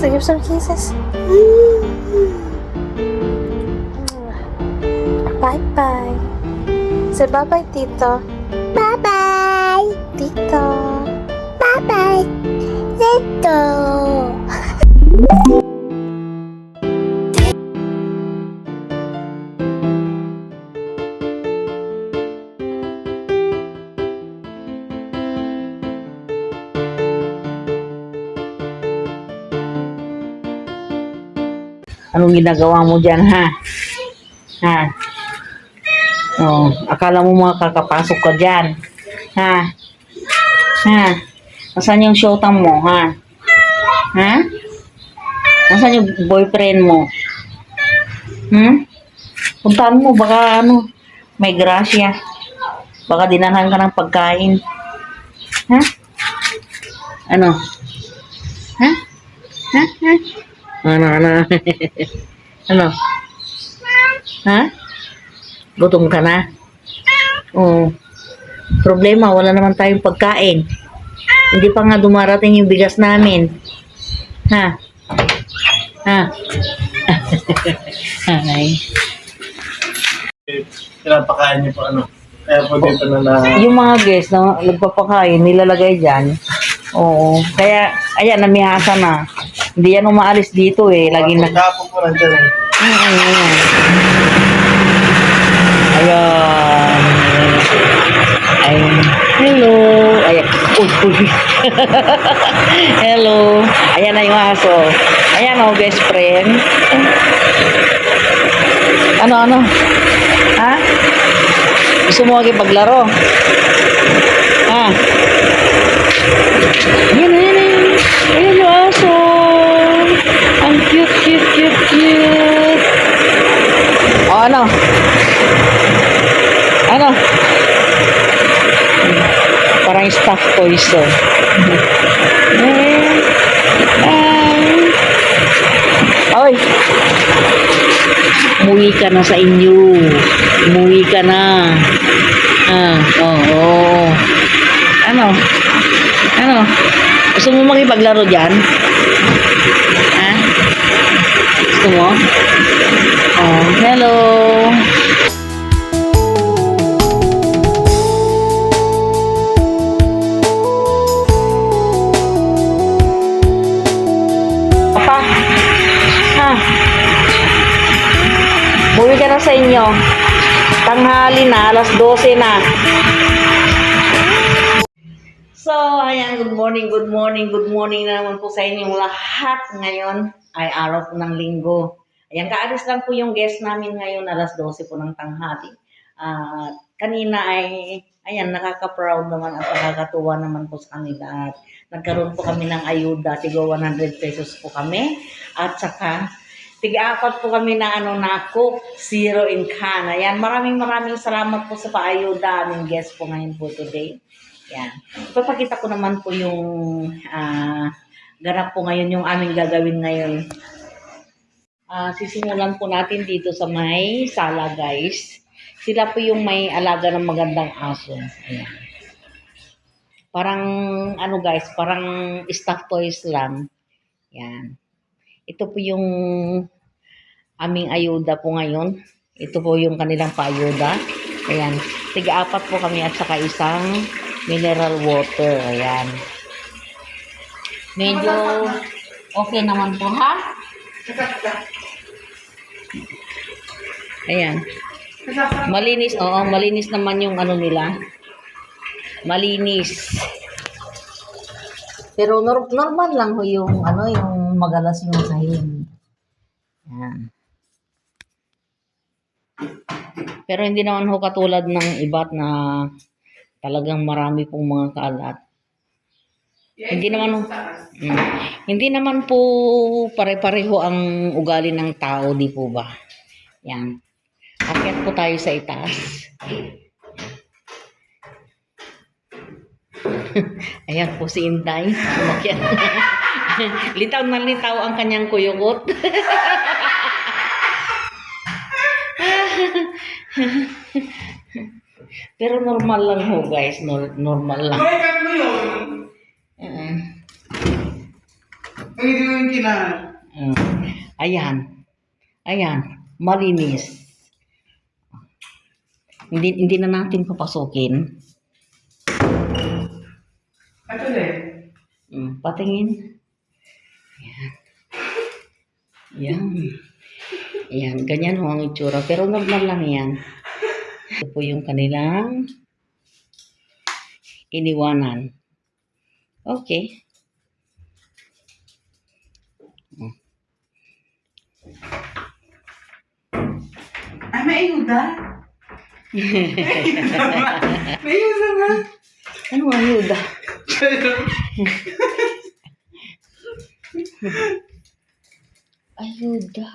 So give some kisses. Bye-bye. Say bye-bye, Tito. Bye-bye. Tito. Bye-bye. Tito. Anong ginagawa mo dyan, ha? Ha? Oh, akala mo mga kakapasok ka dyan? Ha? Ha? Nasaan yung showtime mo, ha? Ha? Nasaan yung boyfriend mo? Puntaan mo, baka ano, may grasya. Baka dinahan ka ng pagkain. Ha? Ano? Ha? Ha? Ha? Ano? Ano? Ha? Gutom ka na? Oo. Problema, wala naman tayong pagkain. Hindi pa nga dumarating yung bigas namin. Ha? Ha? Ay. Pinapakain niyo po ano. Kaya po dito na Yung mga guests na nagpapakain, nilalagay dyan. Oo. Kaya, ayan, namihasa na. Hindi yan umaalis dito eh. Lagi na... Pagkapon po nandiyan eh. Ayan. Ay, hello. Ayan. Uy. Hello. Ayan na yung aso. Ayan o, best friend. Ano? Ha? Gusto mo makipaglaro? Ha? Ayan. Ayan yung aso. Ang cute. O, ano? Ano? Parang stuffed toys to. Oy! Umuwi ka na sa inyo. Umuwi ka na. Oo. Ano? Gusto mo makipaglaro dyan? Ha? Gusto mo? Oh, hello. Papa? Ha? Buwi ka na sa inyo. Tanghali na, alas 12 na. So, ayan, good morning na naman po sa inyong lahat. Ngayon ay araw po ng linggo. Ayan, kaalis lang po yung guest namin ngayon, alas 12 po ng tanghali. Kanina ay, ayan, nakaka-proud naman at nakakatuwa naman po sa kanila. At nagkaroon po kami ng ayuda, tigo 100 pesos po kami. At saka, tiga-apat po kami na Coke, Zero in can. Ayan, maraming salamat po sa paayuda aming guest po ngayon po today. Yan. Papakita ko naman po yung ganap po ngayon, yung aming gagawin ngayon. Sisimulan po natin dito sa may sala, guys. Sila po yung may alaga ng magandang aso. Ayan. Parang, guys, parang stuffed toys lang. Yan. Ito po yung aming ayuda po ngayon. Ito po yung kanilang paayuda. Ayan. Tiga-apat po kami at saka isang mineral water. Ayan. Medyo okay naman po, ha? Ayan. Malinis. Oo, malinis naman yung nila. Malinis. Pero normal lang ho yung yung magalas yung sahig. Ayan. Pero hindi naman ho katulad ng iba't na talagang marami pong mga kalat. Hindi naman po pare-pareho ang ugali ng tao, di po ba? Yan. Akyat po tayo sa itaas. Ayan po si Inday. Umakyat. Litaw na litaw ang kanyang kuyukot. Pero normal lang ho, guys. Normal lang. Hindi mo yung kailangan. Ayan. Ayan. Malinis. Hindi na natin papasukin. Ito din. Patingin. Ayan. Ayan. Ayan. Ganyan ho ang itsura. Pero normal lang yan. Ito po yung kanilang iniwanan. Okay. Ay, may ayuda. May ayuda nga. Ano ang ayuda? Ayuda.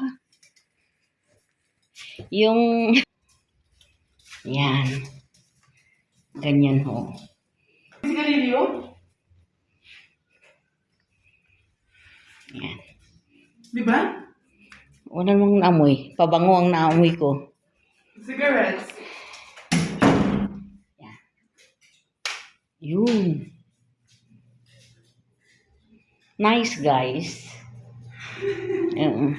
Yung... Yan. Ganyan ho. Sigarilyo? Yan. Di ba? Wala namang naamoy. Pabango ang naamoy ko. Cigarettes. Yun. Nice, guys. Oo.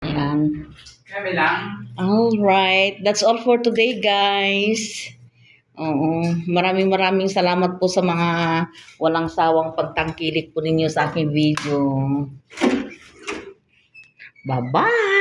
Yan. Kami lang. Alright. That's all for today, guys. Oo. Maraming salamat po sa mga walang sawang pagtangkilik po ninyo sa aking video. Bye-bye!